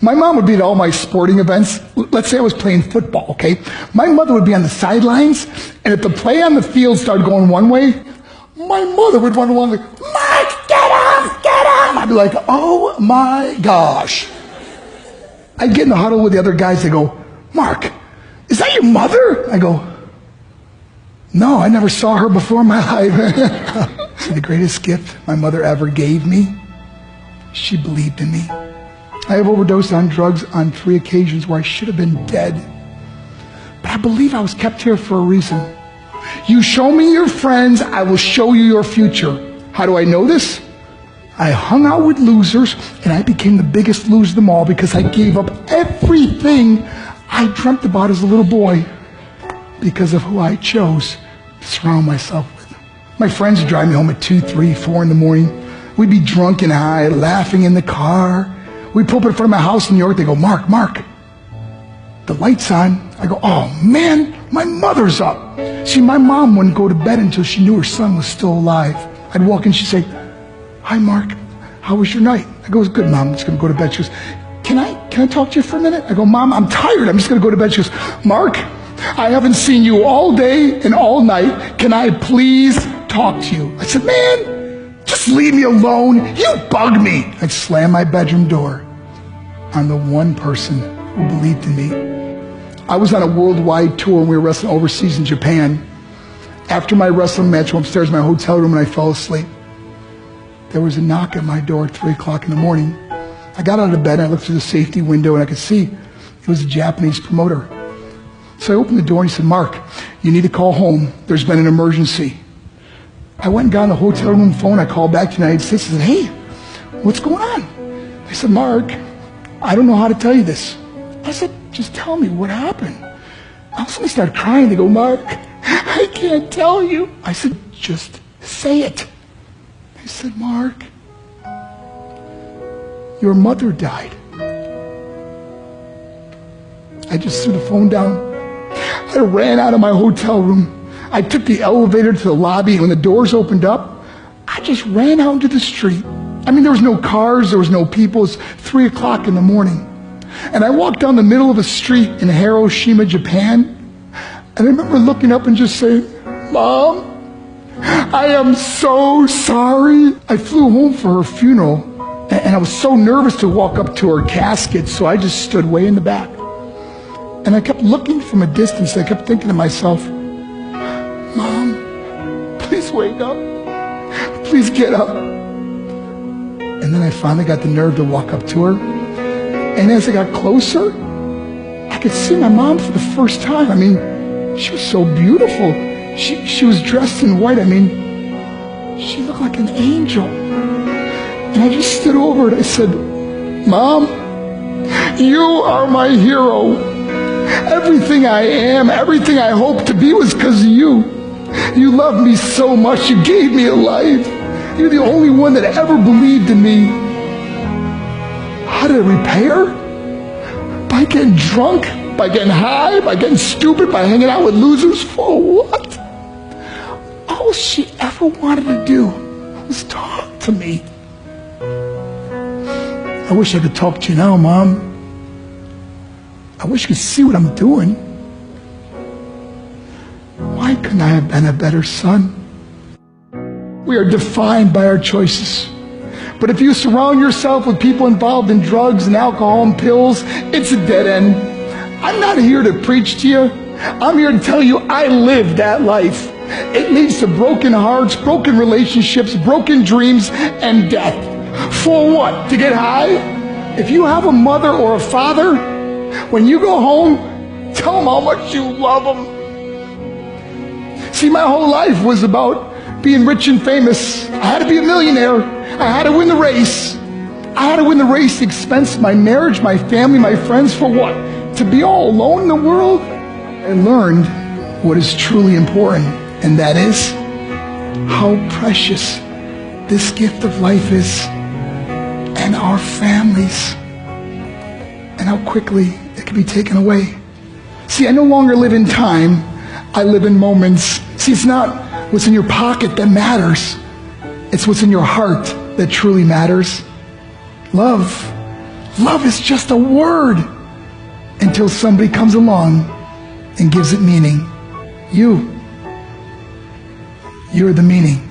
My mom would be at all my sporting events. Let's say I was playing football, okay? My mother would be on the sidelines, and if the play on the field started going one way, my mother would run along like, Mark, get up, get up! I'd be like, oh my gosh. I'd get in the huddle with the other guys. They go, Mark, is that your mother? I go, no, I never saw her before in my life. See, the greatest gift my mother ever gave me, she believed in me. I have overdosed on drugs on 3 occasions where I should have been dead. But I believe I was kept here for a reason. You show me your friends, I will show you your future. How do I know this? I hung out with losers, and I became the biggest loser of them all because I gave up everything I dreamt about as a little boy because of who I chose to surround myself with. My friends would drive me home at 2, 3, 4 in the morning. We'd be drunk and high, laughing in the car. We'd pull up in front of my house in New York. They go, Mark, the light's on. I go, oh man, my mother's up. See, my mom wouldn't go to bed until she knew her son was still alive. I'd walk in, she'd say, hi Mark, how was your night? I go, it was good, Mom, I'm just gonna go to bed. She goes, can I talk to you for a minute? I go, Mom, I'm tired, I'm just gonna go to bed. She goes, Mark, I haven't seen you all day and all night. Can I please talk to you? I said, man, just leave me alone. You bug me. I'd slam my bedroom door on the one person who believed in me. I was on a worldwide tour and we were wrestling overseas in Japan. After my wrestling match, I went upstairs in my hotel room and I fell asleep. There was a knock at my door at 3 o'clock in the morning. I got out of bed and I looked through the safety window and I could see it was a Japanese promoter. So I opened the door and he said, Mark, you need to call home. There's been an emergency. I went and got on the hotel room phone. I called back to the United States and said, hey, what's going on? They said, Mark, I don't know how to tell you this. I said, just tell me what happened. All of a sudden they started crying. They go, Mark, I can't tell you. I said, just say it. They said, Mark, your mother died. I just threw the phone down. I ran out of my hotel room. I took the elevator to the lobby, and when the doors opened up, I just ran out into the street. I mean, there was no cars, there was no people. It was 3 o'clock in the morning. And I walked down the middle of a street in Hiroshima, Japan, and I remember looking up and just saying, Mom, I am so sorry. I flew home for her funeral, and I was so nervous to walk up to her casket, so I just stood way in the back. And I kept looking from a distance. I kept thinking to myself, Mom, please wake up. Please get up. And then I finally got the nerve to walk up to her. And as I got closer, I could see my mom for the first time. I mean, she was so beautiful. She was dressed in white. I mean, she looked like an angel. And I just stood over her and I said, Mom, you are my hero. Everything I am, everything I hope to be was because of you. You loved me so much. You gave me a life. You're the only one that ever believed in me. How did I repay her? By getting drunk, by getting high, by getting stupid, by hanging out with losers? For what? All she ever wanted to do was talk to me. I wish I could talk to you now, Mom. I wish you could see what I'm doing. Why couldn't I have been a better son? We are defined by our choices. But if you surround yourself with people involved in drugs and alcohol and pills, it's a dead end. I'm not here to preach to you. I'm here to tell you I lived that life. It leads to broken hearts, broken relationships, broken dreams, and death. For what? To get high? If you have a mother or a father, when you go home, tell them how much you love them. See, my whole life was about being rich and famous. I had to be a millionaire. I had to win the race. I had to win the race at the expense of my marriage, my family, my friends. For what? To be all alone in the world? I learned what is truly important, and that is how precious this gift of life is, and our families, and how quickly it can be taken away. See, I no longer live in time. I live in moments. See, it's not what's in your pocket that matters. It's what's in your heart that truly matters. Love Love is just a word until somebody comes along and gives it meaning. You're the meaning.